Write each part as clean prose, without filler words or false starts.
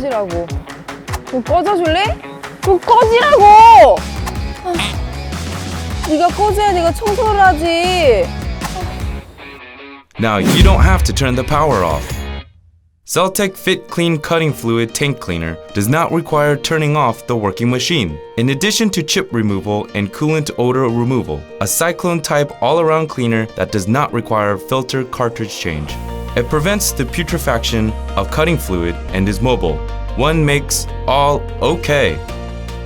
꺼지라고. 그거 꺼져줄래? 그거 꺼지라고! 네가 꺼져야 내가 청소를 하지. Now you don't have to turn the power off. Celtec Fit Clean Cutting Fluid Tank Cleaner does not require turning off the working machine. In addition to chip removal and coolant odor removal, a cyclone type all-around cleaner that does not require filter cartridge change. It prevents the putrefaction of cutting fluid and is mobile. One makes all okay.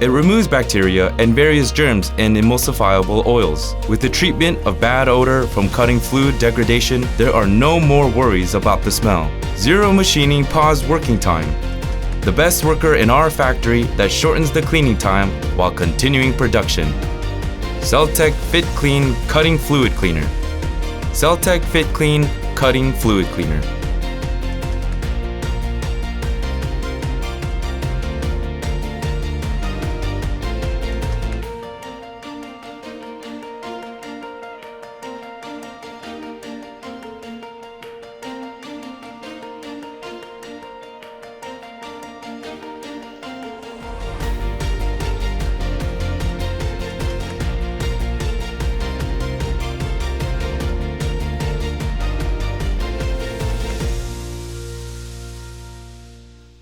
It removes bacteria and various germs in emulsifiable oils. With the treatment of bad odor from cutting fluid degradation, there are no more worries about the smell. Zero machining paused working time. The best worker in our factory that shortens the cleaning time while continuing production. Celtec Fit Clean Cutting Fluid Cleaner. Celtec Fit Clean Cutting Fluid Cleaner.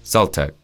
Celtec.